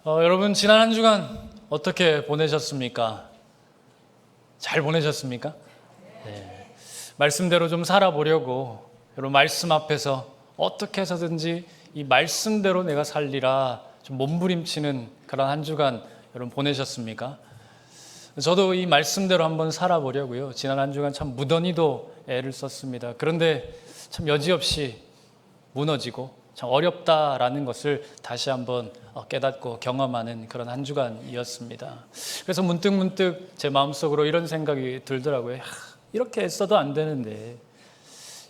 여러분 지난 한 주간 어떻게 보내셨습니까? 잘 보내셨습니까? 네. 말씀대로 좀 살아보려고 여러분 말씀 앞에서 어떻게 해서든지 이 말씀대로 내가 살리라 좀 몸부림치는 그런 한 주간 여러분 보내셨습니까? 저도 이 말씀대로 한번 살아보려고요. 지난 한 주간 참 무던히도 애를 썼습니다. 그런데 참 여지없이 무너지고 참 어렵다라는 것을 다시 한번 깨닫고 경험하는 그런 한 주간이었습니다. 그래서 문득 제 마음속으로 이런 생각이 들더라고요. 이렇게 애써도 안 되는데,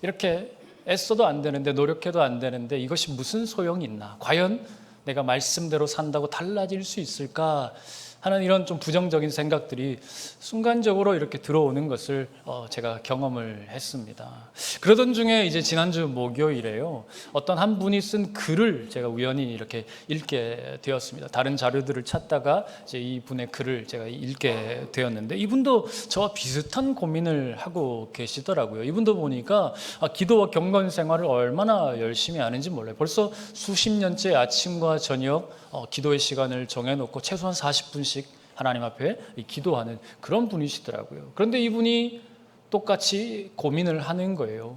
이렇게 애써도 안 되는데, 노력해도 안 되는데 이것이 무슨 소용이 있나? 과연 내가 말씀대로 산다고 달라질 수 있을까? 하는 이런 좀 부정적인 생각들이 순간적으로 이렇게 들어오는 것을 제가 경험을 했습니다. 그러던 중에 이제 지난주 목요일에요. 어떤 한 분이 쓴 글을 제가 우연히 이렇게 읽게 되었습니다. 다른 자료들을 찾다가 이제 이 분의 글을 제가 읽게 되었는데 이분도 저와 비슷한 고민을 하고 계시더라고요. 이분도 보니까 기도와 경건 생활을 얼마나 열심히 하는지 몰라요. 벌써 수십 년째 아침과 저녁 기도의 시간을 정해놓고 최소한 40분씩 하나님 앞에 기도하는 그런 분이시더라고요. 그런데 이분이 똑같이 고민을 하는 거예요.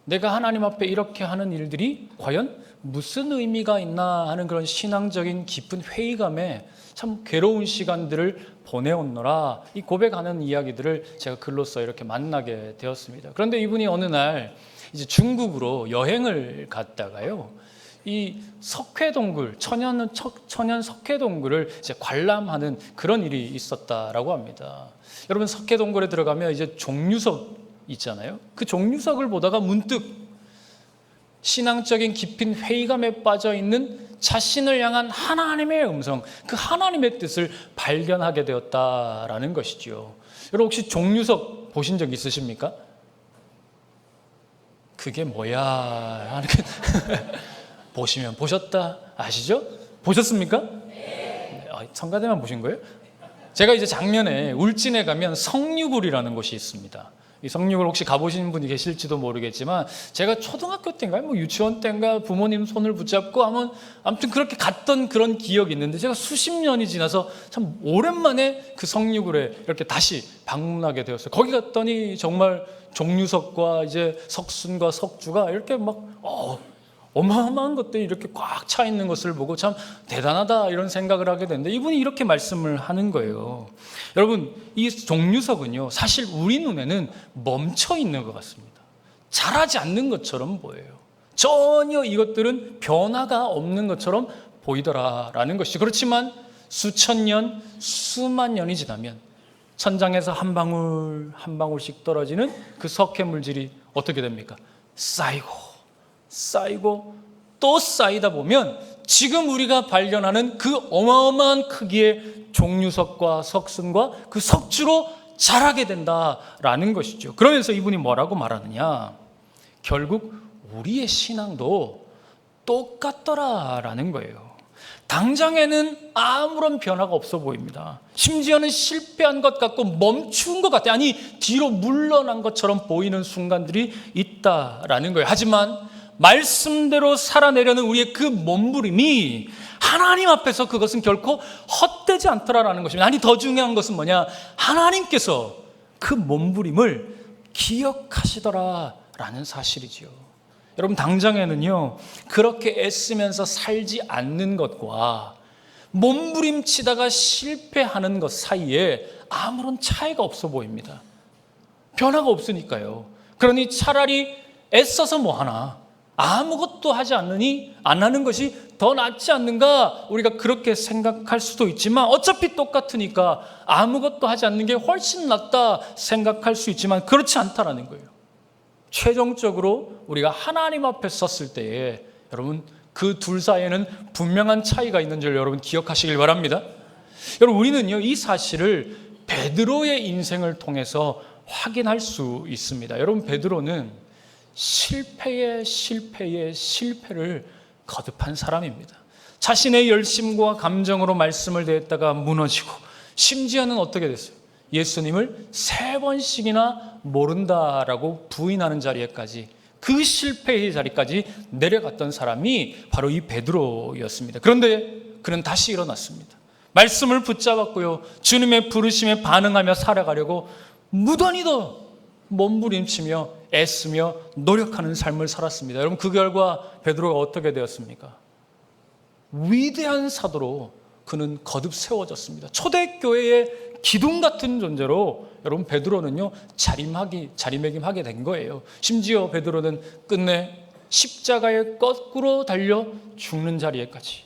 내가 하나님 앞에 이렇게 하는 일들이 과연 무슨 의미가 있나 하는 그런 신앙적인 깊은 회의감에 참 괴로운 시간들을 보내었노라, 이 고백하는 이야기들을 제가 글로써 이렇게 만나게 되었습니다. 그런데 이분이 어느 날 이제 중국으로 여행을 갔다가요, 이 석회동굴, 천연 석회동굴을 이제 관람하는 그런 일이 있었다라고 합니다. 여러분 석회동굴에 들어가면 이제 종류석 있잖아요. 그 종류석을 보다가 문득 신앙적인 깊은 회의감에 빠져 있는 자신을 향한 하나님의 음성, 그 하나님의 뜻을 발견하게 되었다라는 것이죠. 여러분 혹시 종류석 보신 적 있으십니까? 그게 뭐야 하는 보시면 보셨다 아시죠? 보셨습니까? 네. 성가대만 보신 거예요? 제가 이제 작년에 울진에 가면 성류굴이라는 곳이 있습니다. 이 성류굴 혹시 가보신 분이 계실지도 모르겠지만 제가 초등학교 때인가요? 뭐 유치원 때인가 부모님 손을 붙잡고 아무튼 그렇게 갔던 그런 기억이 있는데 제가 수십 년이 지나서 참 오랜만에 그 성류굴에 이렇게 다시 방문하게 되었어요. 거기 갔더니 정말 종류석과 이제 석순과 석주가 이렇게 막 어마어마한 것들이 이렇게 꽉 차 있는 것을 보고 참 대단하다 이런 생각을 하게 되는데 이분이 이렇게 말씀을 하는 거예요. 여러분 이 종류석은요 사실 우리 눈에는 멈춰 있는 것 같습니다. 자라지 않는 것처럼 보여요. 전혀 이것들은 변화가 없는 것처럼 보이더라라는 것이, 그렇지만 수천 년, 수만 년이 지나면 천장에서 한 방울 한 방울씩 떨어지는 그 석회 물질이 어떻게 됩니까? 쌓이고 또 쌓이다 보면 지금 우리가 발견하는 그 어마어마한 크기의 종류석과 석순과 그 석주로 자라게 된다라는 것이죠. 그러면서 이분이 뭐라고 말하느냐, 결국 우리의 신앙도 똑같더라라는 거예요. 당장에는 아무런 변화가 없어 보입니다. 심지어는 실패한 것 같고 멈춘 것 같아요. 아니 뒤로 물러난 것처럼 보이는 순간들이 있다라는 거예요. 하지만 말씀대로 살아내려는 우리의 그 몸부림이 하나님 앞에서 그것은 결코 헛되지 않더라라는 것입니다. 아니 더 중요한 것은 뭐냐, 하나님께서 그 몸부림을 기억하시더라라는 사실이지요. 여러분 당장에는요 그렇게 애쓰면서 살지 않는 것과 몸부림치다가 실패하는 것 사이에 아무런 차이가 없어 보입니다. 변화가 없으니까요. 그러니 차라리 애써서 뭐하나, 아무것도 하지 않느니 안 하는 것이 더 낫지 않는가, 우리가 그렇게 생각할 수도 있지만 어차피 똑같으니까 아무것도 하지 않는 게 훨씬 낫다 생각할 수 있지만 그렇지 않다라는 거예요. 최종적으로 우리가 하나님 앞에 섰을 때에 여러분 그 둘 사이에는 분명한 차이가 있는 줄 여러분 기억하시길 바랍니다. 여러분 우리는요 이 사실을 베드로의 인생을 통해서 확인할 수 있습니다. 여러분 베드로는 실패의 실패를 거듭한 사람입니다. 자신의 열심과 감정으로 말씀을 대했다가 무너지고 심지어는 어떻게 됐어요? 예수님을 3번씩이나 모른다라고 부인하는 자리에까지, 그 실패의 자리까지 내려갔던 사람이 바로 이 베드로였습니다. 그런데 그는 다시 일어났습니다. 말씀을 붙잡았고요. 주님의 부르심에 반응하며 살아가려고 무던히 더 몸부림치며 애쓰며 노력하는 삶을 살았습니다. 여러분, 그 결과 베드로가 어떻게 되었습니까? 위대한 사도로 그는 거듭 세워졌습니다. 초대교회의 기둥 같은 존재로 여러분 베드로는요 자리매김하게 된 거예요. 심지어 베드로는 끝내 십자가에 거꾸로 달려 죽는 자리에까지,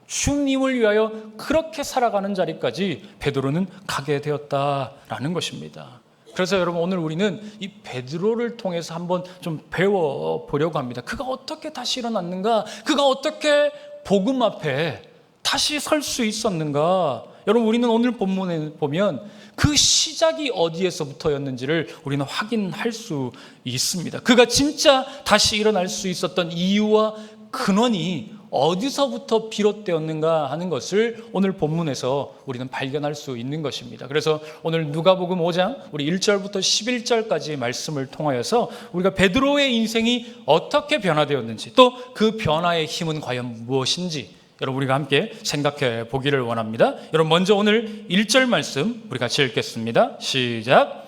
주님을 위하여 그렇게 살아가는 자리까지 베드로는 가게 되었다라는 것입니다. 그래서 여러분, 오늘 우리는 이 베드로를 통해서 한번 좀 배워보려고 합니다. 그가 어떻게 다시 일어났는가? 그가 어떻게 복음 앞에 다시 설 수 있었는가? 여러분, 우리는 오늘 본문에 보면 그 시작이 어디에서부터였는지를 우리는 확인할 수 있습니다. 그가 진짜 다시 일어날 수 있었던 이유와 근원이 어디서부터 비롯되었는가 하는 것을 오늘 본문에서 우리는 발견할 수 있는 것입니다. 그래서 오늘 누가복음 5장 우리 1절부터 11절까지 말씀을 통하여서 우리가 베드로의 인생이 어떻게 변화되었는지, 또 그 변화의 힘은 과연 무엇인지 여러분 우리가 함께 생각해 보기를 원합니다. 여러분, 먼저 오늘 1절 말씀 우리 같이 읽겠습니다. 시작.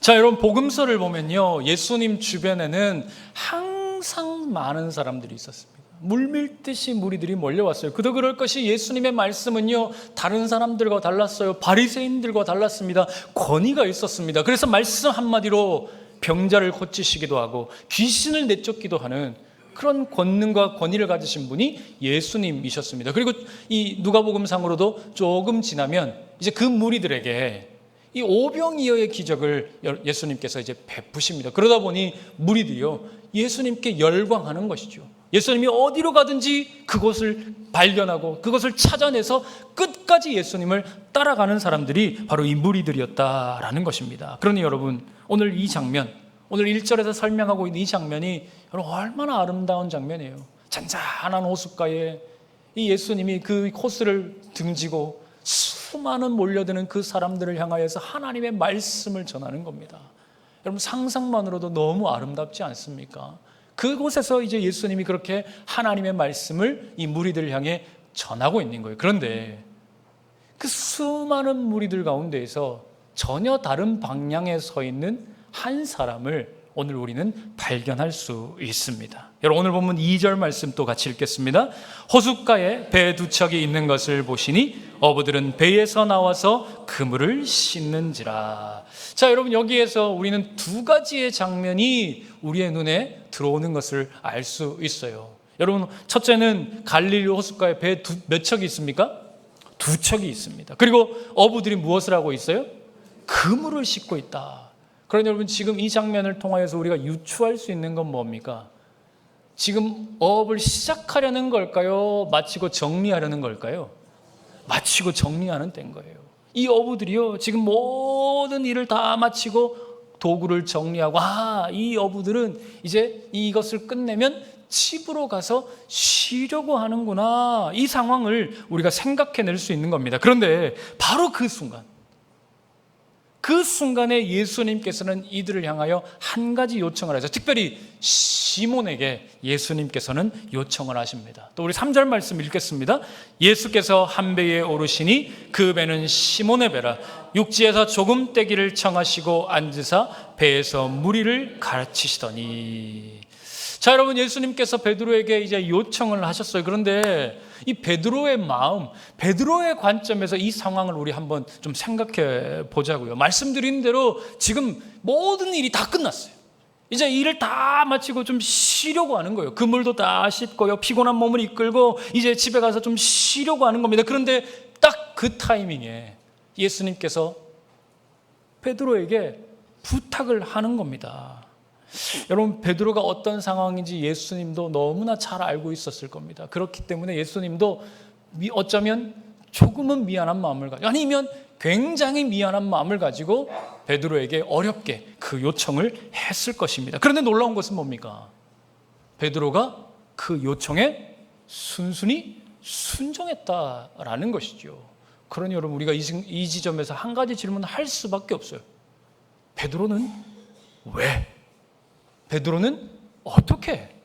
자, 여러분, 복음서를 보면요, 예수님 주변에는 항상 많은 사람들이 있었습니다. 물밀듯이 무리들이 몰려왔어요. 그도 그럴 것이 예수님의 말씀은요 다른 사람들과 달랐어요. 바리새인들과 달랐습니다. 권위가 있었습니다. 그래서 말씀 한마디로 병자를 고치시기도 하고 귀신을 내쫓기도 하는 그런 권능과 권위를 가지신 분이 예수님이셨습니다. 그리고 이 누가복음상으로도 조금 지나면 이제 그 무리들에게 이 오병이어의 기적을 예수님께서 이제 베푸십니다. 그러다 보니 무리들이요 예수님께 열광하는 것이죠. 예수님이 어디로 가든지 그곳을 발견하고 그것을 찾아내서 끝까지 예수님을 따라가는 사람들이 바로 이 무리들이었다라는 것입니다. 그러니 여러분, 오늘 이 장면, 오늘 1절에서 설명하고 있는 이 장면이 여러분 얼마나 아름다운 장면이에요. 잔잔한 호숫가에 이 예수님이 그 코스를 등지고 수많은 몰려드는 그 사람들을 향하여서 하나님의 말씀을 전하는 겁니다. 여러분, 상상만으로도 너무 아름답지 않습니까? 그곳에서 이제 예수님이 그렇게 하나님의 말씀을 이 무리들을 향해 전하고 있는 거예요. 그런데 그 수많은 무리들 가운데에서 전혀 다른 방향에 서 있는 한 사람을 오늘 우리는 발견할 수 있습니다. 여러분, 오늘 본문 2절 말씀 또 같이 읽겠습니다. 호숫가에 배 두 척이 있는 것을 보시니 어부들은 배에서 나와서 그물을 씻는지라. 자, 여러분, 여기에서 우리는 두 가지의 장면이 우리의 눈에 들어오는 것을 알 수 있어요. 여러분, 첫째는 갈릴리 호숫가에 배 몇 척이 있습니까? 두 척이 있습니다. 그리고 어부들이 무엇을 하고 있어요? 그물을 씻고 있다. 그러니 여러분, 지금 이 장면을 통하여서 우리가 유추할 수 있는 건 뭡니까? 지금 어업을 시작하려는 걸까요? 마치고 정리하려는 걸까요? 마치고 정리하는 때인 거예요. 이 어부들이요 지금 모든 일을 다 마치고 도구를 정리하고, 이 어부들은 이제 이것을 끝내면 집으로 가서 쉬려고 하는구나, 이 상황을 우리가 생각해낼 수 있는 겁니다. 그런데 바로 그 순간에 예수님께서는 이들을 향하여 한 가지 요청을 하죠. 특별히 시몬에게 예수님께서는 요청을 하십니다. 또 우리 3절 말씀 읽겠습니다. 예수께서 한 배에 오르시니 그 배는 시몬의 배라. 육지에서 조금 떼기를 청하시고 앉으사 배에서 무리를 가르치시더니. 자, 여러분, 예수님께서 베드로에게 이제 요청을 하셨어요. 그런데 이 베드로의 마음, 베드로의 관점에서 이 상황을 우리 한번 좀 생각해 보자고요. 말씀드린 대로 지금 모든 일이 다 끝났어요. 이제 일을 다 마치고 좀 쉬려고 하는 거예요. 그물도 다 씻고요, 피곤한 몸을 이끌고 이제 집에 가서 좀 쉬려고 하는 겁니다. 그런데 딱 그 타이밍에 예수님께서 베드로에게 부탁을 하는 겁니다. 여러분, 베드로가 어떤 상황인지 예수님도 너무나 잘 알고 있었을 겁니다. 그렇기 때문에 예수님도 어쩌면 조금은 미안한 마음을 가지고, 아니면 굉장히 미안한 마음을 가지고 베드로에게 어렵게 그 요청을 했을 것입니다. 그런데 놀라운 것은 뭡니까? 베드로가 그 요청에 순순히 순종했다라는 것이죠. 그러니 여러분, 우리가 이 지점에서 한 가지 질문을 할 수밖에 없어요. 베드로는 왜? 베드로는 어떻게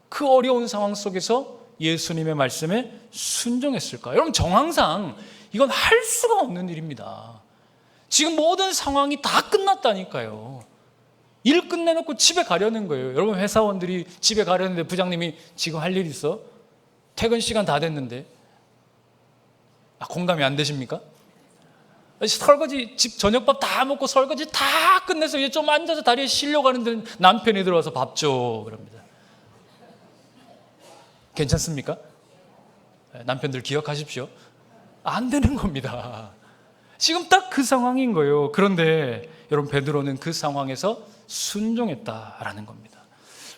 그 어려운 상황 속에서 예수님의 말씀에 순종했을까? 여러분, 정황상 이건 할 수가 없는 일입니다. 지금 모든 상황이 다 끝났다니까요. 일 끝내놓고 집에 가려는 거예요. 여러분, 회사원들이 집에 가려는데 부장님이 지금 할 일 있어? 퇴근 시간 다 됐는데. 공감이 안 되십니까? 설거지, 집 저녁밥 다 먹고 설거지 다 끝내서 이제 좀 앉아서 다리에 쉬려고 하는데 남편이 들어와서 밥 줘 그럽니다. 괜찮습니까? 남편들 기억하십시오. 안 되는 겁니다. 지금 딱 그 상황인 거예요. 그런데 여러분, 베드로는 그 상황에서 순종했다라는 겁니다.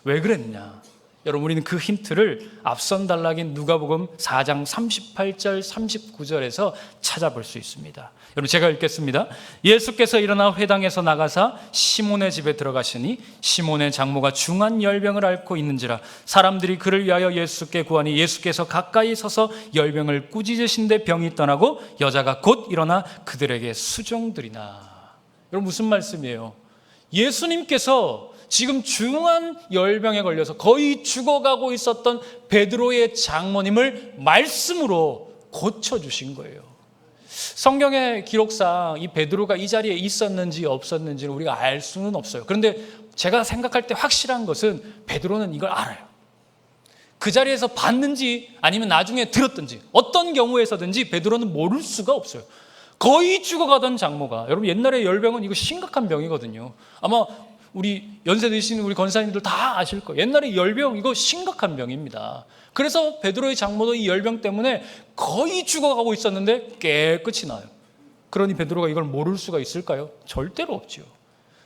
왜 그랬냐? 여러분, 우리는 그 힌트를 앞선 단락인 누가복음 4장 38절 39절에서 찾아볼 수 있습니다. 여러분, 제가 읽겠습니다. 예수께서 일어나 회당에서 나가사 시몬의 집에 들어가시니 시몬의 장모가 중한 열병을 앓고 있는지라 사람들이 그를 위하여 예수께 구하니 예수께서 가까이 서서 열병을 꾸짖으신데 병이 떠나고 여자가 곧 일어나 그들에게 수종드리나. 여러분, 무슨 말씀이에요? 예수님께서 지금 중한 열병에 걸려서 거의 죽어가고 있었던 베드로의 장모님을 말씀으로 고쳐주신 거예요. 성경의 기록상 이 베드로가 이 자리에 있었는지 없었는지는 우리가 알 수는 없어요. 그런데 제가 생각할 때 확실한 것은 베드로는 이걸 알아요. 그 자리에서 봤는지 아니면 나중에 들었든지 어떤 경우에서든지 베드로는 모를 수가 없어요. 거의 죽어가던 장모가, 여러분, 옛날에 열병은 이거 심각한 병이거든요. 아마 우리 연세 드시는 우리 권사님들 다 아실 거예요. 옛날에 열병 이거 심각한 병입니다. 그래서 베드로의 장모도 이 열병 때문에 거의 죽어가고 있었는데 깨끗이 나요. 그러니 베드로가 이걸 모를 수가 있을까요? 절대로 없지요.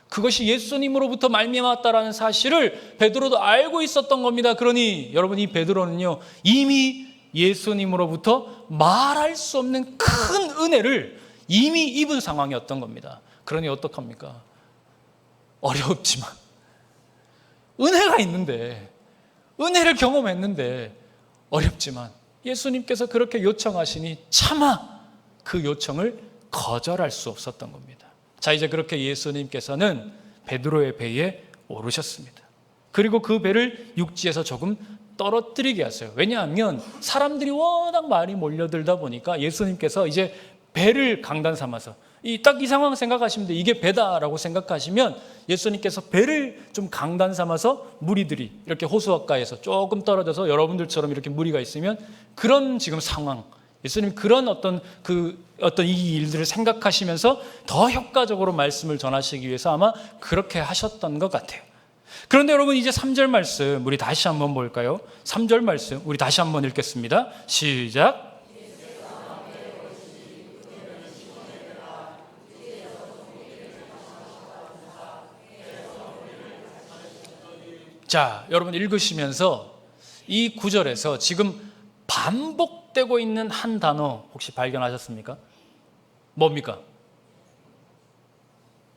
그것이 예수님으로부터 말미암았다라는 사실을 베드로도 알고 있었던 겁니다. 그러니 여러분, 이 베드로는요, 이미 예수님으로부터 말할 수 없는 큰 은혜를 이미 입은 상황이었던 겁니다. 그러니 어떡합니까? 어렵지만 은혜가 있는데, 은혜를 경험했는데 어렵지만 예수님께서 그렇게 요청하시니 차마 그 요청을 거절할 수 없었던 겁니다. 자, 이제 그렇게 예수님께서는 베드로의 배에 오르셨습니다. 그리고 그 배를 육지에서 조금 떨어뜨리게 하세요. 왜냐하면 사람들이 워낙 많이 몰려들다 보니까 예수님께서 이제 배를 강단 삼아서 딱 이 상황 생각하시면 돼. 이게 배다라고 생각하시면 예수님께서 배를 좀 강단 삼아서 무리들이 이렇게 호수가까이에서 조금 떨어져서 여러분들처럼 이렇게 무리가 있으면 그런 지금 상황, 예수님 그런 어떤 이 일들을 생각하시면서 더 효과적으로 말씀을 전하시기 위해서 아마 그렇게 하셨던 것 같아요. 그런데 여러분, 이제 3절 말씀 우리 다시 한번 볼까요? 3절 말씀 우리 다시 한번 읽겠습니다. 시작. 자, 여러분 읽으시면서 이 구절에서 지금 반복되고 있는 한 단어 혹시 발견하셨습니까? 뭡니까?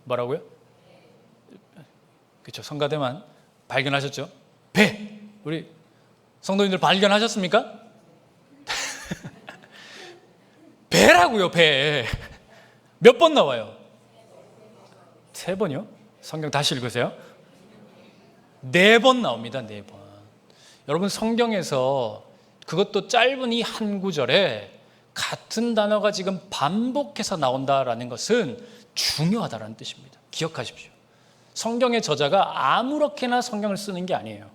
뭐라고요? 그렇죠. 성가대만 발견하셨죠? 배. 우리 성도님들 발견하셨습니까? 배라고요, 배. 몇 번 나와요? 3번이요? 성경 다시 읽으세요. 4번 나옵니다. 4번. 여러분, 성경에서 그것도 짧은 이 한 구절에 같은 단어가 지금 반복해서 나온다라는 것은 중요하다는 뜻입니다. 기억하십시오. 성경의 저자가 아무렇게나 성경을 쓰는 게 아니에요.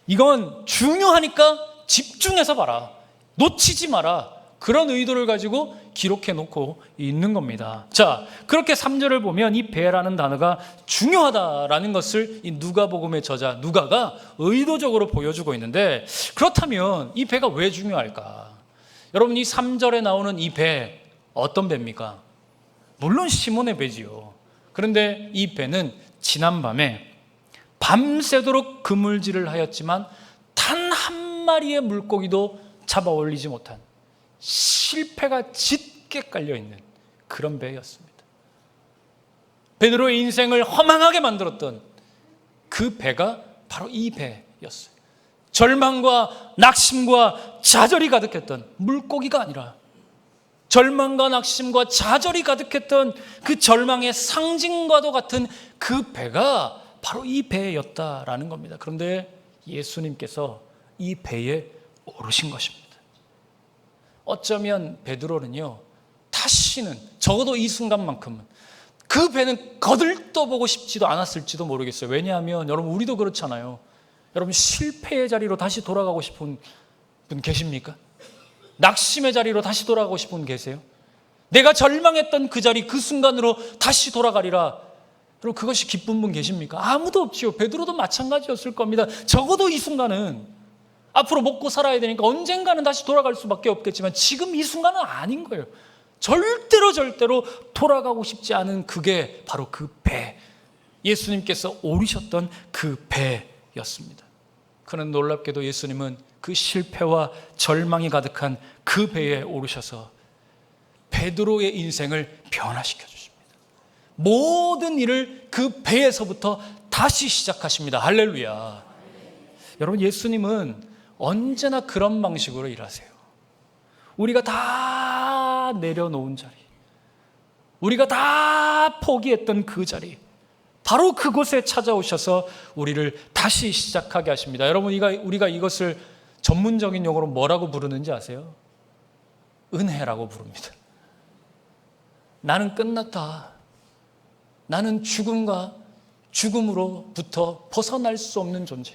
이건 중요하니까 집중해서 봐라. 놓치지 마라. 그런 의도를 가지고 기록해 놓고 있는 겁니다. 자, 그렇게 3절을 보면 이 배라는 단어가 중요하다라는 것을 이 누가복음의 저자 누가가 의도적으로 보여주고 있는데, 그렇다면 이 배가 왜 중요할까? 여러분, 이 3절에 나오는 이 배, 어떤 배입니까? 물론 시몬의 배지요. 그런데 이 배는 지난밤에 밤새도록 그물질을 하였지만 단 한 마리의 물고기도 잡아 올리지 못한 실패가 짙게 깔려있는 그런 배였습니다. 베드로의 인생을 허망하게 만들었던 그 배가 바로 이 배였어요. 절망과 낙심과 좌절이 가득했던 물고기가 아니라 절망과 낙심과 좌절이 가득했던 그 절망의 상징과도 같은 그 배가 바로 이 배였다라는 겁니다. 그런데 예수님께서 이 배에 오르신 것입니다. 어쩌면 베드로는요, 다시는 적어도 이 순간만큼은 그 배는 거들떠보고 싶지도 않았을지도 모르겠어요. 왜냐하면 여러분, 우리도 그렇잖아요. 여러분, 실패의 자리로 다시 돌아가고 싶은 분 계십니까? 낙심의 자리로 다시 돌아가고 싶은 분 계세요? 내가 절망했던 그 자리, 그 순간으로 다시 돌아가리라. 여러분, 그것이 기쁜 분 계십니까? 아무도 없지요. 베드로도 마찬가지였을 겁니다. 적어도 이 순간은, 앞으로 먹고 살아야 되니까 언젠가는 다시 돌아갈 수밖에 없겠지만 지금 이 순간은 아닌 거예요. 절대로 돌아가고 싶지 않은 그게 바로 그 배, 예수님께서 오르셨던 그 배였습니다. 그는 놀랍게도 예수님은 그 실패와 절망이 가득한 그 배에 오르셔서 베드로의 인생을 변화시켜 주십니다. 모든 일을 그 배에서부터 다시 시작하십니다. 할렐루야. 여러분, 예수님은 언제나 그런 방식으로 일하세요. 우리가 다 내려놓은 자리, 우리가 다 포기했던 그 자리, 바로 그곳에 찾아오셔서 우리를 다시 시작하게 하십니다. 여러분, 우리가 이것을 전문적인 용어로 뭐라고 부르는지 아세요? 은혜라고 부릅니다. 나는 끝났다. 나는 죽음으로부터 벗어날 수 없는 존재.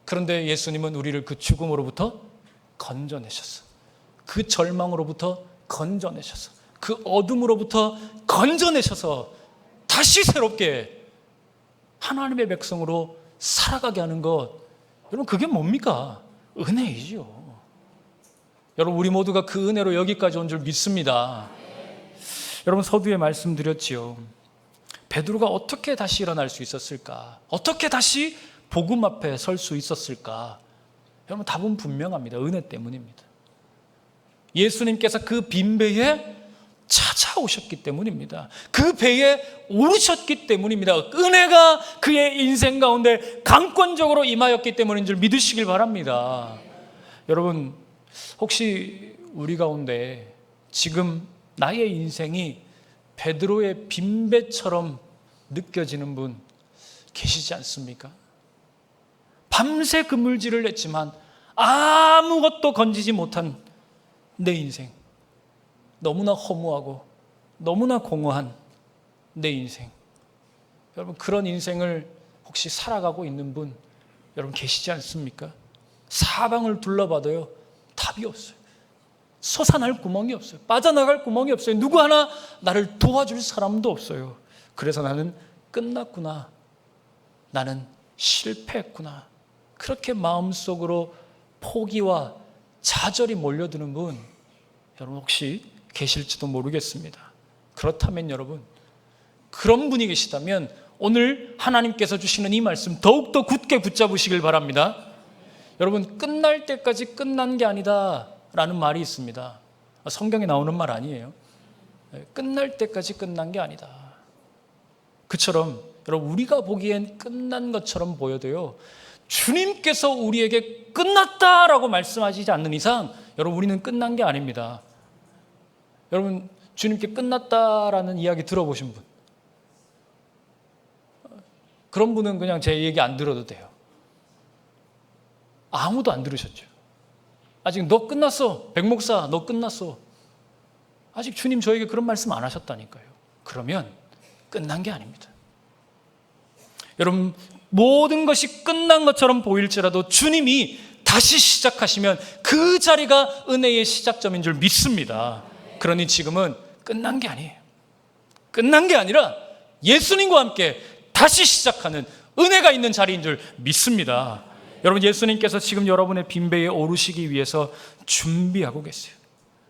그런데 예수님은 우리를 그 죽음으로부터 건져내셨어. 그 절망으로부터 건져내셔서, 그 어둠으로부터 건져내셔서 다시 새롭게 하나님의 백성으로 살아가게 하는 것, 여러분, 그게 뭡니까? 은혜이죠. 여러분, 우리 모두가 그 은혜로 여기까지 온 줄 믿습니다. 여러분, 서두에 말씀드렸지요. 베드로가 어떻게 다시 일어날 수 있었을까? 어떻게 다시 복음 앞에 설 수 있었을까? 여러분, 답은 분명합니다. 은혜 때문입니다. 예수님께서 그 빈 배에 찾아오셨기 때문입니다. 그 배에 오르셨기 때문입니다. 은혜가 그의 인생 가운데 강권적으로 임하였기 때문인 줄 믿으시길 바랍니다. 여러분, 혹시 우리 가운데 지금 나의 인생이 베드로의 빈 배처럼 느껴지는 분 계시지 않습니까? 밤새 그물질을 했지만 아무것도 건지지 못한 내 인생, 너무나 허무하고 너무나 공허한 내 인생, 여러분, 그런 인생을 혹시 살아가고 있는 분 여러분 계시지 않습니까? 사방을 둘러봐도요, 답이 없어요. 솟아날 구멍이 없어요. 빠져나갈 구멍이 없어요. 누구 하나 나를 도와줄 사람도 없어요. 그래서 나는 끝났구나, 나는 실패했구나, 그렇게 마음속으로 포기와 좌절이 몰려드는 분 여러분 혹시 계실지도 모르겠습니다. 그렇다면 여러분, 그런 분이 계시다면 오늘 하나님께서 주시는 이 말씀 더욱더 굳게 붙잡으시길 바랍니다. 여러분, 끝날 때까지 끝난 게 아니다 라는 말이 있습니다. 성경에 나오는 말 아니에요. 끝날 때까지 끝난 게 아니다. 그처럼 여러분, 우리가 보기엔 끝난 것처럼 보여도요, 주님께서 우리에게 끝났다라고 말씀하시지 않는 이상 여러분, 우리는 끝난 게 아닙니다. 여러분, 주님께 끝났다라는 이야기 들어보신 분, 그런 분은 그냥 제 얘기 안 들어도 돼요. 아무도 안 들으셨죠. 아직 너 끝났어, 백 목사 너 끝났어, 아직 주님 저에게 그런 말씀 안 하셨다니까요. 그러면 끝난 게 아닙니다. 여러분, 모든 것이 끝난 것처럼 보일지라도 주님이 다시 시작하시면 그 자리가 은혜의 시작점인 줄 믿습니다. 그러니 지금은 끝난 게 아니에요. 끝난 게 아니라 예수님과 함께 다시 시작하는 은혜가 있는 자리인 줄 믿습니다. 여러분, 예수님께서 지금 여러분의 빈 배에 오르시기 위해서 준비하고 계세요.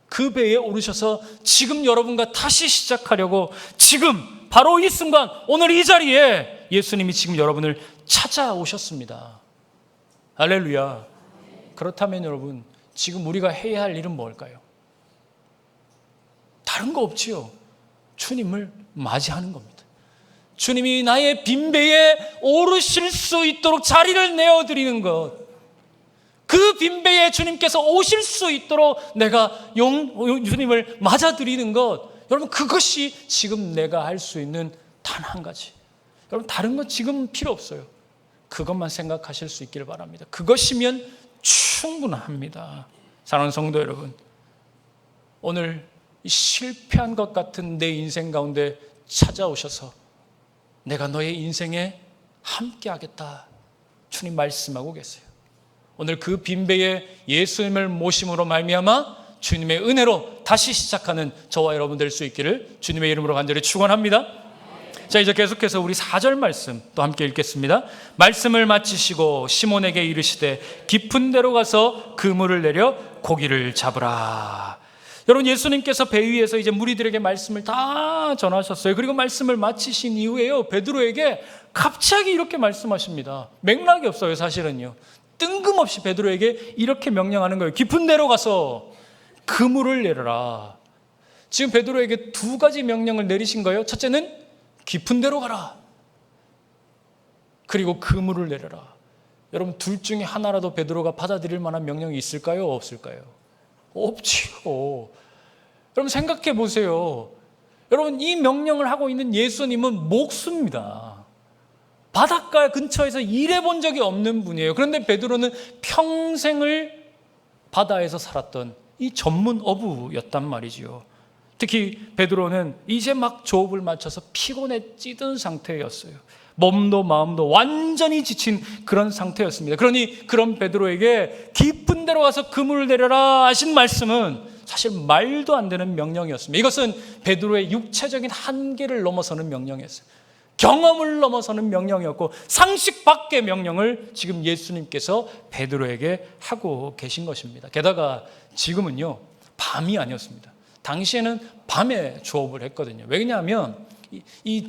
그 배에 오르셔서 지금 여러분과 다시 시작하려고 지금 바로 이 순간 오늘 이 자리에 예수님이 지금 여러분을 찾아오셨습니다. 할렐루야. 그렇다면 여러분, 지금 우리가 해야 할 일은 뭘까요? 다른 거 없지요. 주님을 맞이하는 겁니다. 주님이 나의 빈 배에 오르실 수 있도록 자리를 내어드리는 것, 그 빈 배에 주님께서 오실 수 있도록 내가 주님을 맞아드리는 것, 여러분, 그것이 지금 내가 할 수 있는 단 한 가지, 여러분 다른 건 지금 필요 없어요. 그것만 생각하실 수 있기를 바랍니다. 그것이면 충분합니다. 사랑하는 성도 여러분, 오늘 실패한 것 같은 내 인생 가운데 찾아오셔서 내가 너의 인생에 함께 하겠다, 주님 말씀하고 계세요. 오늘 그 빈배에 예수님을 모심으로 말미암아 주님의 은혜로 다시 시작하는 저와 여러분 될 수 있기를 주님의 이름으로 간절히 축원합니다. 자, 이제 계속해서 우리 4절 말씀 또 함께 읽겠습니다. 말씀을 마치시고 시몬에게 이르시되 깊은 데로 가서 그물을 내려 고기를 잡으라. 여러분, 예수님께서 배 위에서 이제 무리들에게 말씀을 다 전하셨어요. 그리고 말씀을 마치신 이후에요, 베드로에게 갑자기 이렇게 말씀하십니다. 맥락이 없어요. 사실은요, 뜬금없이 베드로에게 이렇게 명령하는 거예요. 깊은 데로 가서 그물을 내려라. 지금 베드로에게 두 가지 명령을 내리신 거예요. 첫째는 깊은 데로 가라. 그리고 그물을 내려라. 여러분, 둘 중에 하나라도 베드로가 받아들일 만한 명령이 있을까요? 없을까요? 없지요. 여러분 생각해 보세요. 여러분, 이 명령을 하고 있는 예수님은 목수입니다. 바닷가 근처에서 일해본 적이 없는 분이에요. 그런데 베드로는 평생을 바다에서 살았던 이 전문 어부였단 말이지요. 특히 베드로는 이제 막 조업을 마쳐서 피곤에 찌든 상태였어요. 몸도 마음도 완전히 지친 그런 상태였습니다. 그러니 그런 베드로에게 깊은 데로 가서 그물을 내려라 하신 말씀은 사실 말도 안 되는 명령이었습니다. 이것은 베드로의 육체적인 한계를 넘어서는 명령이었어요. 경험을 넘어서는 명령이었고 상식 밖의 명령을 지금 예수님께서 베드로에게 하고 계신 것입니다. 게다가 지금은요, 밤이 아니었습니다. 당시에는 밤에 조업을 했거든요. 왜냐하면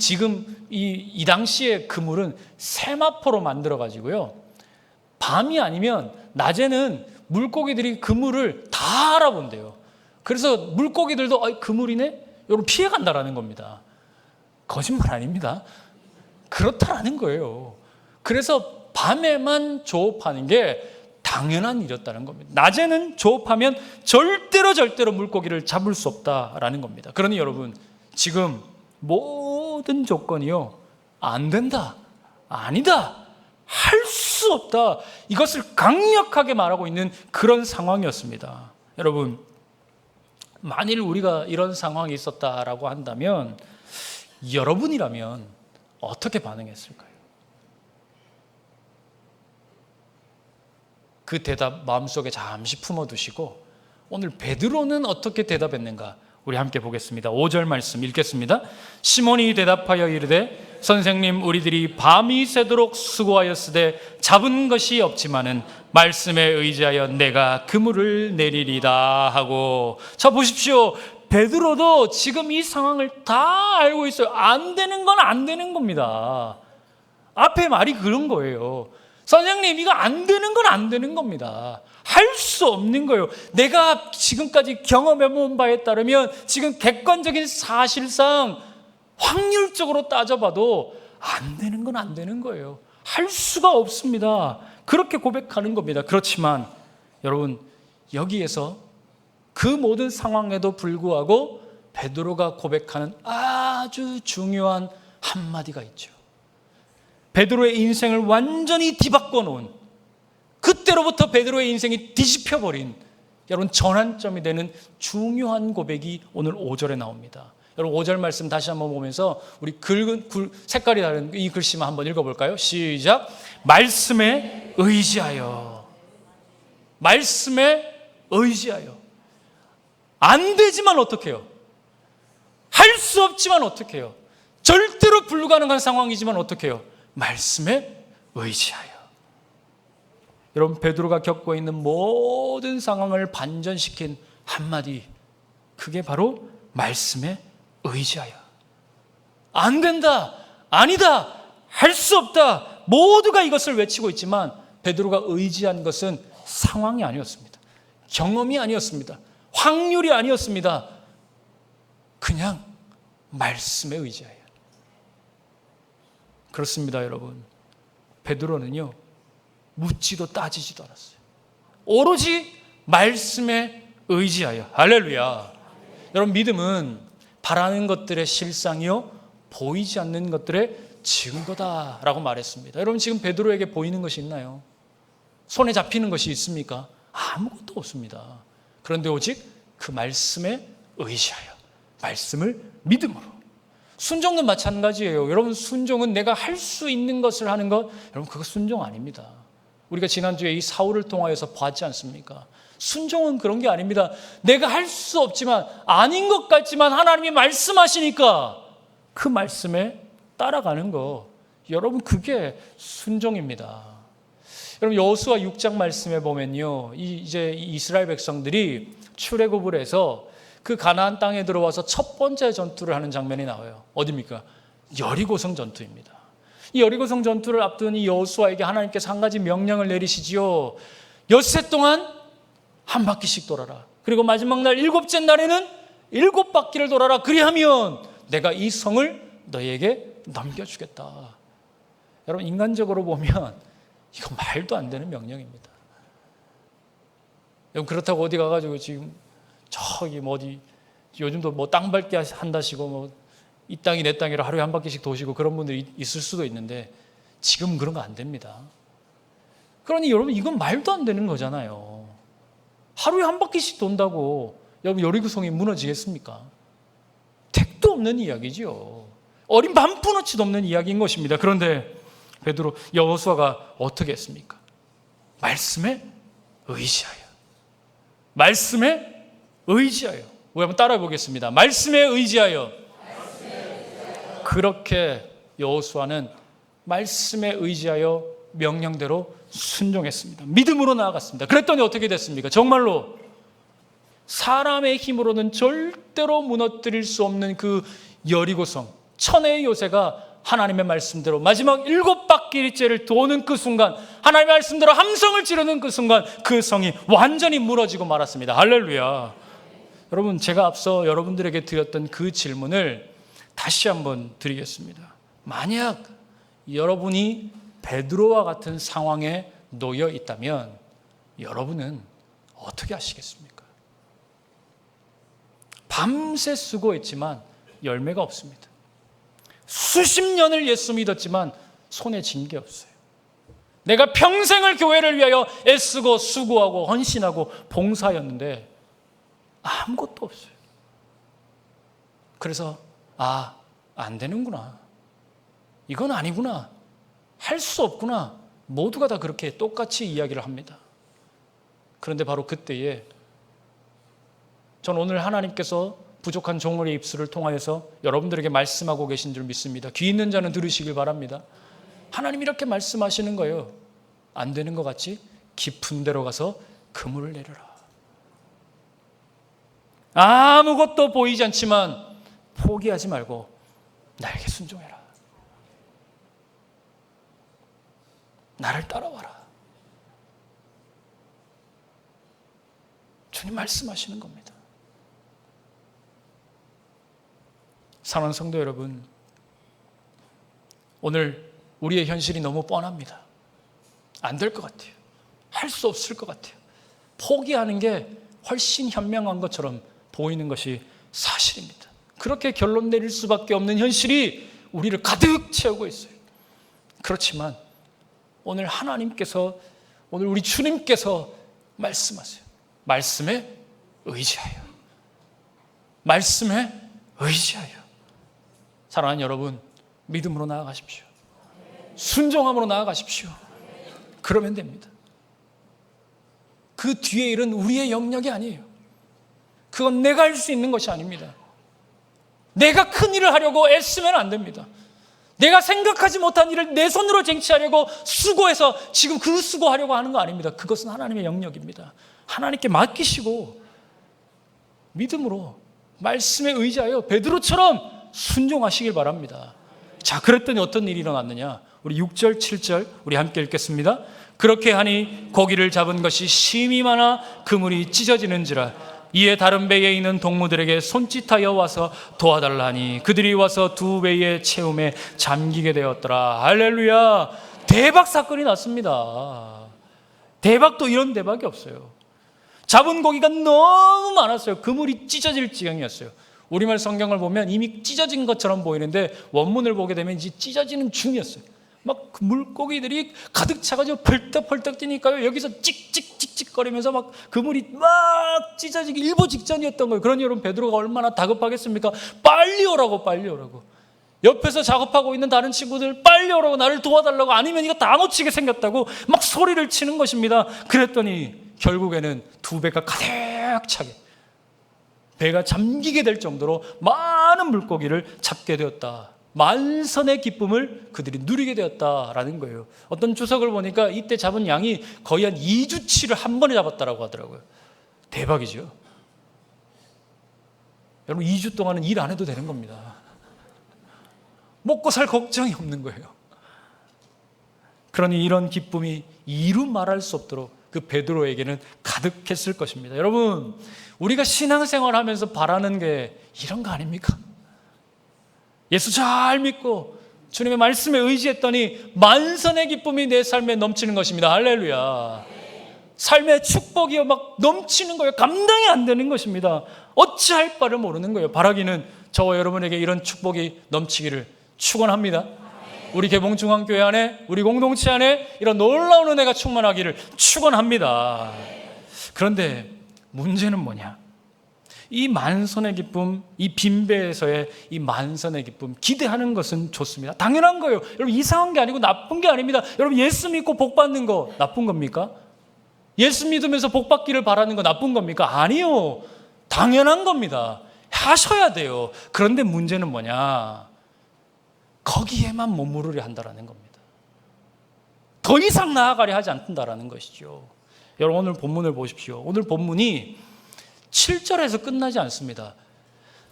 지금 이 당시의 그물은 세마포로 만들어 가지고요, 밤이 아니면 낮에는 물고기들이 그물을 다 알아본대요. 그래서 물고기들도 그물이네? 여러분, 피해 간다라는 겁니다. 거짓말 아닙니다. 그렇다라는 거예요. 그래서 밤에만 조업하는 게 당연한 일이었다는 겁니다. 낮에는 조업하면 절대로 물고기를 잡을 수 없다라는 겁니다. 그러니 여러분, 지금 모든 조건이요, 안 된다, 아니다, 할 수 없다, 이것을 강력하게 말하고 있는 그런 상황이었습니다. 여러분, 만일 우리가 이런 상황이 있었다라고 한다면 여러분이라면 어떻게 반응했을까요? 그 대답 마음속에 잠시 품어두시고 오늘 베드로는 어떻게 대답했는가 우리 함께 보겠습니다. 5절 말씀 읽겠습니다. 시몬이 대답하여 이르되 선생님, 우리들이 밤이 새도록 수고하였으되 잡은 것이 없지만은 말씀에 의지하여 내가 그물을 내리리다 하고. 자, 보십시오. 베드로도 지금 이 상황을 다 알고 있어요. 안 되는 건 안 되는 겁니다. 앞에 말이 그런 거예요. 선생님, 이거 안 되는 건 안 되는 겁니다. 할 수 없는 거예요. 내가 지금까지 경험해본 바에 따르면 지금 객관적인 사실상 확률적으로 따져봐도 안 되는 건 안 되는 거예요. 할 수가 없습니다. 그렇게 고백하는 겁니다. 그렇지만 여러분, 여기에서 그 모든 상황에도 불구하고 베드로가 고백하는 아주 중요한 한마디가 있죠. 베드로의 인생을 완전히 뒤바꿔 놓은, 그때로부터 베드로의 인생이 뒤집혀버린 여러분 전환점이 되는 중요한 고백이 오늘 5절에 나옵니다. 여러분 5절 말씀 다시 한번 보면서 우리 색깔이 다른 이 글씨만 한번 읽어볼까요? 시작. 말씀에 의지하여. 말씀에 의지하여. 안 되지만 어떡해요? 할 수 없지만 어떡해요? 절대로 불가능한 상황이지만 어떡해요? 말씀에 의지하여. 여러분, 베드로가 겪고 있는 모든 상황을 반전시킨 한마디, 그게 바로 말씀에 의지하여. 안 된다, 아니다, 할 수 없다, 모두가 이것을 외치고 있지만 베드로가 의지한 것은 상황이 아니었습니다. 경험이 아니었습니다. 확률이 아니었습니다. 그냥 말씀에 의지하여. 그렇습니다, 여러분. 베드로는요, 묻지도 따지지도 않았어요. 오로지 말씀에 의지하여. 할렐루야. 여러분, 믿음은 바라는 것들의 실상이요, 보이지 않는 것들의 증거다라고 말했습니다. 여러분, 지금 베드로에게 보이는 것이 있나요? 손에 잡히는 것이 있습니까? 아무것도 없습니다. 그런데 오직 그 말씀에 의지하여, 말씀을 믿음으로. 순종도 마찬가지예요. 여러분, 순종은 내가 할 수 있는 것을 하는 것, 여러분, 그거 순종 아닙니다. 우리가 지난주에 이 사울을 통하여서 봤지 않습니까? 순종은 그런 게 아닙니다. 내가 할 수 없지만, 아닌 것 같지만 하나님이 말씀하시니까 그 말씀에 따라가는 거, 여러분, 그게 순종입니다. 여러분, 여호수아 6장 말씀에 보면요, 이제 이스라엘 백성들이 출애굽을 해서 그 가나안 땅에 들어와서 첫 번째 전투를 하는 장면이 나와요. 어디입니까? 여리고성 전투입니다. 이 여리고성 전투를 앞둔 이 여호수아에게 하나님께서 한 가지 명령을 내리시지요. 엿새 동안 한 바퀴씩 돌아라. 그리고 마지막 날 일곱째 날에는 7바퀴를 돌아라. 그리하면 내가 이 성을 너희에게 넘겨주겠다. 여러분, 인간적으로 보면 이거 말도 안 되는 명령입니다. 여러분, 그렇다고 어디 가가지고 지금 저기 뭐 어디 요즘도 뭐 땅 밟기 한다시고 뭐 이 땅이 내 땅이라 하루에 한 바퀴씩 도시고 그런 분들이 있을 수도 있는데 지금 그런 거 안 됩니다. 그러니 여러분, 이건 말도 안 되는 거잖아요. 하루에 한 바퀴씩 돈다고 여러분 여리고성이 무너지겠습니까? 택도 없는 이야기죠. 어린 반푼어치도 없는 이야기인 것입니다. 그런데 베드로, 여호수아가 어떻게 했습니까? 말씀에 의지하여. 말씀에 의지하여. 우리 한번 따라해 보겠습니다. 말씀에 의지하여. 그렇게 여호수아는 말씀에 의지하여 명령대로 순종했습니다. 믿음으로 나아갔습니다. 그랬더니 어떻게 됐습니까? 정말로 사람의 힘으로는 절대로 무너뜨릴 수 없는 그 여리고성, 천혜의 요새가 하나님의 말씀대로 마지막 7바퀴째를 도는 그 순간, 하나님의 말씀대로 함성을 지르는 그 순간, 그 성이 완전히 무너지고 말았습니다. 할렐루야. 여러분, 제가 앞서 여러분들에게 드렸던 그 질문을 다시 한번 드리겠습니다. 만약 여러분이 베드로와 같은 상황에 놓여 있다면 여러분은 어떻게 하시겠습니까? 밤새 수고했지만 열매가 없습니다. 수십 년을 예수 믿었지만 손에 쥔 게 없어요. 내가 평생을 교회를 위하여 애쓰고 수고하고 헌신하고 봉사였는데 아무것도 없어요. 그래서 안 되는구나. 이건 아니구나. 할 수 없구나. 모두가 다 그렇게 똑같이 이야기를 합니다. 그런데 바로 그때에 전 오늘 하나님께서 부족한 종의 입술을 통하여서 여러분들에게 말씀하고 계신 줄 믿습니다. 귀 있는 자는 들으시길 바랍니다. 하나님 이렇게 말씀하시는 거예요. 안 되는 것 같이 깊은 데로 가서 그물을 내려라. 아무것도 보이지 않지만 포기하지 말고 나에게 순종해라. 나를 따라와라. 주님 말씀하시는 겁니다. 사랑하는 성도 여러분, 오늘 우리의 현실이 너무 뻔합니다. 안 될 것 같아요. 할 수 없을 것 같아요. 포기하는 게 훨씬 현명한 것처럼 보이는 것이 사실입니다. 그렇게 결론 내릴 수밖에 없는 현실이 우리를 가득 채우고 있어요. 그렇지만 오늘 하나님께서, 오늘 우리 주님께서 말씀하세요. 말씀에 의지하여. 말씀에 의지하여. 사랑하는 여러분, 믿음으로 나아가십시오. 순종함으로 나아가십시오. 그러면 됩니다. 그 뒤에 일은 우리의 영역이 아니에요. 그건 내가 할 수 있는 것이 아닙니다. 내가 큰 일을 하려고 애쓰면 안 됩니다. 내가 생각하지 못한 일을 내 손으로 쟁취하려고 수고해서 지금 그 수고하려고 하는 거 아닙니다. 그것은 하나님의 영역입니다. 하나님께 맡기시고 믿음으로 말씀에 의지하여 베드로처럼 순종하시길 바랍니다. 자, 그랬더니 어떤 일이 일어났느냐? 우리 6절, 7절 우리 함께 읽겠습니다. 그렇게 하니 고기를 잡은 것이 심히 많아 그물이 찢어지는지라. 이에 다른 배에 있는 동무들에게 손짓하여 와서 도와달라니 그들이 와서 두 배의 채움에 잠기게 되었더라. 할렐루야. 대박 사건이 났습니다. 대박도 이런 대박이 없어요. 잡은 고기가 너무 많았어요. 그물이 찢어질 지경이었어요. 우리말 성경을 보면 이미 찢어진 것처럼 보이는데 원문을 보게 되면 이제 찢어지는 중이었어요. 막 물고기들이 가득 차가지고 펄떡펄떡 뛰니까요. 여기서 찍찍찍찍거리면서 막 그물이 막 찢어지기 일보 직전이었던 거예요. 그러니 여러분 베드로가 얼마나 다급하겠습니까? 빨리 오라고, 빨리 오라고. 옆에서 작업하고 있는 다른 친구들 빨리 오라고, 나를 도와달라고, 아니면 이거 다 놓치게 생겼다고 막 소리를 치는 것입니다. 그랬더니 결국에는 두 배가 가득 차게, 배가 잠기게 될 정도로 많은 물고기를 잡게 되었다. 만선의 기쁨을 그들이 누리게 되었다라는 거예요. 어떤 주석을 보니까 이때 잡은 양이 거의 한 2주치를 한 번에 잡았다라고 하더라고요. 대박이죠. 여러분 2주 동안은 일 안 해도 되는 겁니다. 먹고 살 걱정이 없는 거예요. 그러니 이런 기쁨이 이루 말할 수 없도록 그 베드로에게는 가득했을 것입니다. 여러분, 우리가 신앙생활 하면서 바라는 게 이런 거 아닙니까? 예수 잘 믿고 주님의 말씀에 의지했더니 만선의 기쁨이 내 삶에 넘치는 것입니다. 할렐루야. 삶의 축복이 막 넘치는 거예요. 감당이 안 되는 것입니다. 어찌할 바를 모르는 거예요. 바라기는 저와 여러분에게 이런 축복이 넘치기를 축원합니다. 우리 개봉중앙교회 안에, 우리 공동체 안에 이런 놀라운 은혜가 충만하기를 축원합니다. 그런데 문제는 뭐냐? 이 만선의 기쁨, 이 빈배에서의 이 만선의 기쁨, 기대하는 것은 좋습니다. 당연한 거예요. 여러분 이상한 게 아니고 나쁜 게 아닙니다. 여러분 예수 믿고 복 받는 거 나쁜 겁니까? 예수 믿으면서 복 받기를 바라는 거 나쁜 겁니까? 아니요. 당연한 겁니다. 하셔야 돼요. 그런데 문제는 뭐냐? 거기에만 머무르려 한다는 겁니다. 더 이상 나아가려 하지 않는다는 것이죠. 여러분 오늘 본문을 보십시오. 오늘 본문이 7절에서 끝나지 않습니다.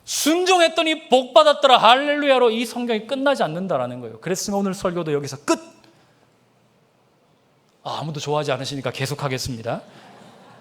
순종했더니 복 받았더라 할렐루야로 이 성경이 끝나지 않는다라는 거예요. 그랬으면 오늘 설교도 여기서 끝. 아무도 좋아하지 않으시니까 계속하겠습니다.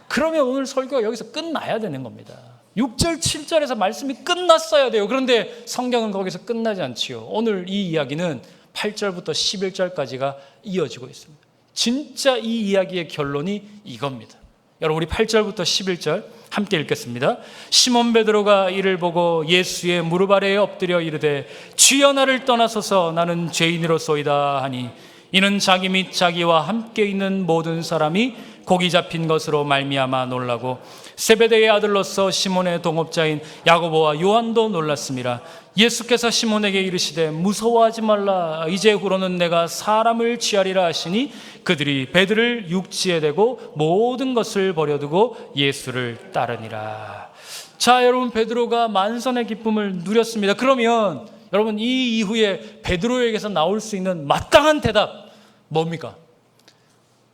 그러면 오늘 설교가 여기서 끝나야 되는 겁니다. 6절, 7절에서 말씀이 끝났어야 돼요. 그런데 성경은 거기서 끝나지 않지요. 오늘 이 이야기는 8절부터 11절까지가 이어지고 있습니다. 진짜 이 이야기의 결론이 이겁니다. 여러분 우리 8절부터 11절 함께 읽겠습니다. 시몬 베드로가 이를 보고 예수의 무릎 아래에 엎드려 이르되 주여 나를 떠나소서 나는 죄인으로소이다 하니 이는 자기 및 자기와 함께 있는 모든 사람이 고기 잡힌 것으로 말미암아 놀라고 세베대의 아들로서 시몬의 동업자인 야고보와 요한도 놀랐습니다. 예수께서 시몬에게 이르시되 무서워하지 말라 이제 후로는 내가 사람을 취하리라 하시니 그들이 배들을 육지에 대고 모든 것을 버려두고 예수를 따르니라. 자 여러분 베드로가 만선의 기쁨을 누렸습니다. 그러면 여러분 이 이후에 베드로에게서 나올 수 있는 마땅한 대답 뭡니까?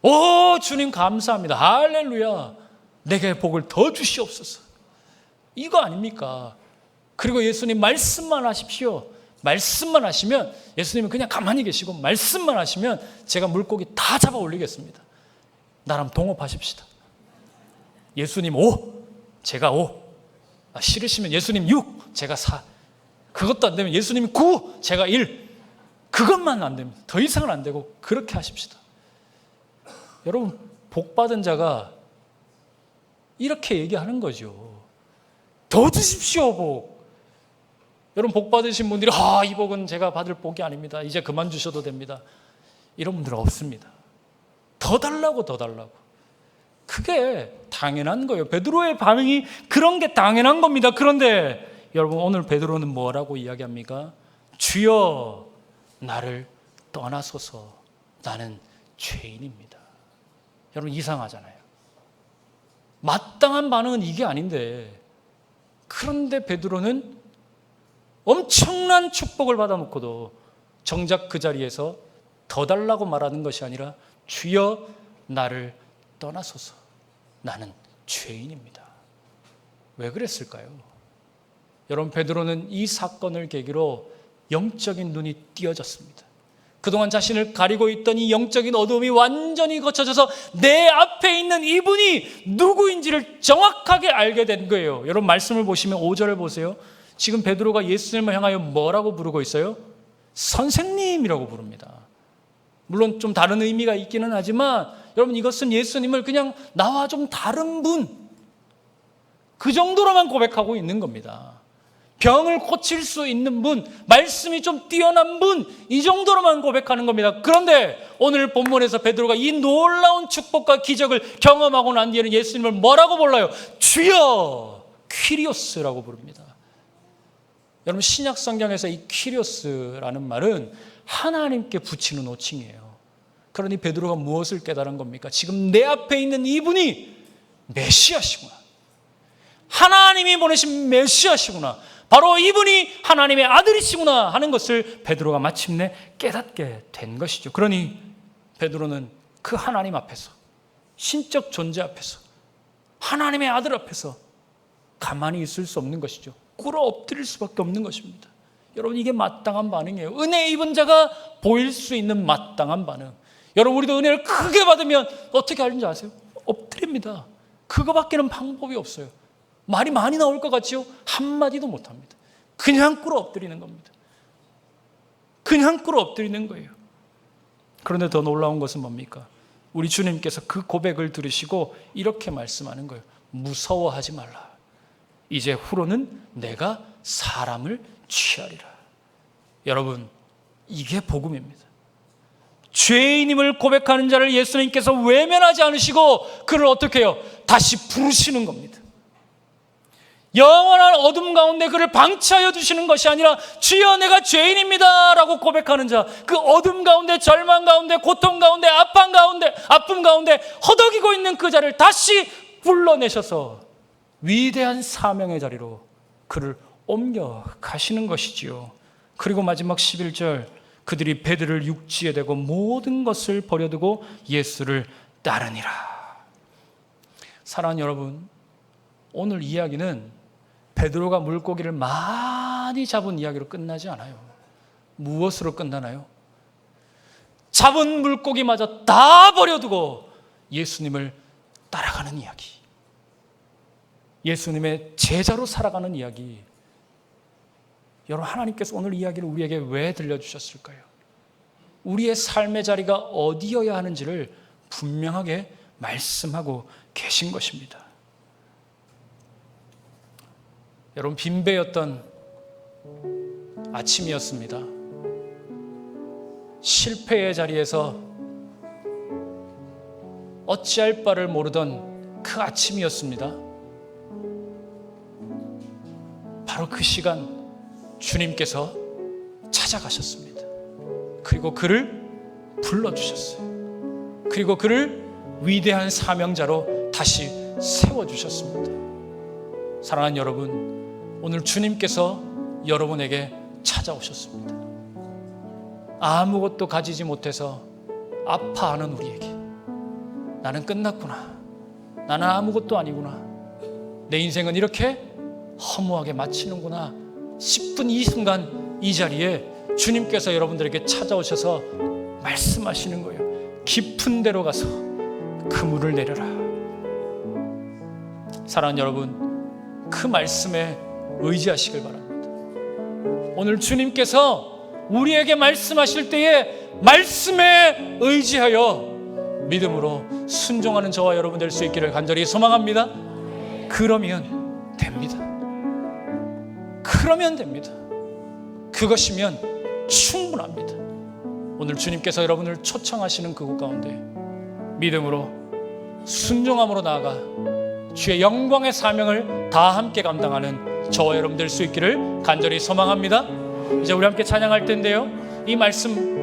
오 주님 감사합니다. 할렐루야. 내게 복을 더 주시옵소서. 이거 아닙니까? 그리고 예수님 말씀만 하십시오. 말씀만 하시면 예수님은 그냥 가만히 계시고 말씀만 하시면 제가 물고기 다 잡아 올리겠습니다. 나랑 동업하십시다. 예수님 5, 제가 5. 싫으시면 예수님 6, 제가 4. 그것도 안 되면 예수님 9, 제가 1. 그것만 안 됩니다. 더 이상은 안 되고 그렇게 하십시다. 여러분 복 받은 자가 이렇게 얘기하는 거죠. 더 주십시오 복. 여러분 복 받으신 분들이 이 복은 제가 받을 복이 아닙니다. 이제 그만 주셔도 됩니다. 이런 분들은 없습니다. 더 달라고 더 달라고. 그게 당연한 거예요. 베드로의 반응이 그런 게 당연한 겁니다. 그런데 여러분 오늘 베드로는 뭐라고 이야기합니까? 주여 나를 떠나소서 나는 죄인입니다. 여러분 이상하잖아요. 마땅한 반응은 이게 아닌데 그런데 베드로는 엄청난 축복을 받아놓고도 정작 그 자리에서 더 달라고 말하는 것이 아니라 주여 나를 떠나소서 나는 죄인입니다. 왜 그랬을까요? 여러분 베드로는 이 사건을 계기로 영적인 눈이 띄어졌습니다. 그동안 자신을 가리고 있던 이 영적인 어두움이 완전히 거쳐져서 내 앞에 있는 이분이 누구인지를 정확하게 알게 된 거예요. 여러분 말씀을 보시면 5절을 보세요. 지금 베드로가 예수님을 향하여 뭐라고 부르고 있어요? 선생님이라고 부릅니다. 물론 좀 다른 의미가 있기는 하지만 여러분 이것은 예수님을 그냥 나와 좀 다른 분 그 정도로만 고백하고 있는 겁니다. 병을 고칠 수 있는 분, 말씀이 좀 뛰어난 분, 이 정도로만 고백하는 겁니다. 그런데 오늘 본문에서 베드로가 이 놀라운 축복과 기적을 경험하고 난 뒤에는 예수님을 뭐라고 불러요? 주여, 퀴리오스라고 부릅니다. 여러분, 신약 성경에서 이 퀴리오스라는 말은 하나님께 붙이는 호칭이에요. 그러니 베드로가 무엇을 깨달은 겁니까? 지금 내 앞에 있는 이분이 메시아시구나. 하나님이 보내신 메시아시구나. 바로 이분이 하나님의 아들이시구나 하는 것을 베드로가 마침내 깨닫게 된 것이죠. 그러니 베드로는 그 하나님 앞에서, 신적 존재 앞에서, 하나님의 아들 앞에서 가만히 있을 수 없는 것이죠. 꿇어 엎드릴 수밖에 없는 것입니다. 여러분, 이게 마땅한 반응이에요. 은혜 입은 자가 보일 수 있는 마땅한 반응. 여러분, 우리도 은혜를 크게 받으면 어떻게 하는지 아세요? 엎드립니다. 그거밖에는 방법이 없어요. 말이 많이 나올 것 같지요? 한마디도 못합니다. 그냥 꿇어 엎드리는 겁니다. 그냥 꿇어 엎드리는 거예요. 그런데 더 놀라운 것은 뭡니까? 우리 주님께서 그 고백을 들으시고 이렇게 말씀하는 거예요. 무서워하지 말라. 이제 후로는 내가 사람을 취하리라. 여러분, 이게 복음입니다. 죄인임을 고백하는 자를 예수님께서 외면하지 않으시고 그를 어떻게 해요? 다시 부르시는 겁니다. 영원한 어둠 가운데 그를 방치하여 두시는 것이 아니라 주여 내가 죄인입니다 라고 고백하는 자, 그 어둠 가운데, 절망 가운데, 고통 가운데, 아픔 가운데 허덕이고 있는 그 자를 다시 불러내셔서 위대한 사명의 자리로 그를 옮겨가시는 것이지요. 그리고 마지막 11절, 그들이 배들을 육지에 대고 모든 것을 버려두고 예수를 따르니라. 사랑하는 여러분, 오늘 이야기는 베드로가 물고기를 많이 잡은 이야기로 끝나지 않아요. 무엇으로 끝나나요? 잡은 물고기마저 다 버려두고 예수님을 따라가는 이야기, 예수님의 제자로 살아가는 이야기. 여러분, 하나님께서 오늘 이야기를 우리에게 왜 들려주셨을까요? 우리의 삶의 자리가 어디여야 하는지를 분명하게 말씀하고 계신 것입니다. 여러분, 빈배였던 아침이었습니다. 실패의 자리에서 어찌할 바를 모르던 그 아침이었습니다. 바로 그 시간 주님께서 찾아가셨습니다. 그리고 그를 불러주셨어요. 그리고 그를 위대한 사명자로 다시 세워주셨습니다. 사랑하는 여러분, 오늘 주님께서 여러분에게 찾아오셨습니다. 아무것도 가지지 못해서 아파하는 우리에게, 나는 끝났구나, 나는 아무것도 아니구나, 내 인생은 이렇게 허무하게 마치는구나 싶은 이 순간, 이 자리에 주님께서 여러분들에게 찾아오셔서 말씀하시는 거예요. 깊은 데로 가서 그물을 내려라. 사랑하는 여러분, 그 말씀에 의지하시길 바랍니다. 오늘 주님께서 우리에게 말씀하실 때에 말씀에 의지하여 믿음으로 순종하는 저와 여러분 될 수 있기를 간절히 소망합니다. 그러면 됩니다. 그러면 됩니다. 그것이면 충분합니다. 오늘 주님께서 여러분을 초청하시는 그곳 가운데 믿음으로 순종함으로 나아가 주의 영광의 사명을 다 함께 감당하는 저와 여러분 될 수 있기를 간절히 소망합니다. 이제 우리 함께 찬양할 텐데요, 이 말씀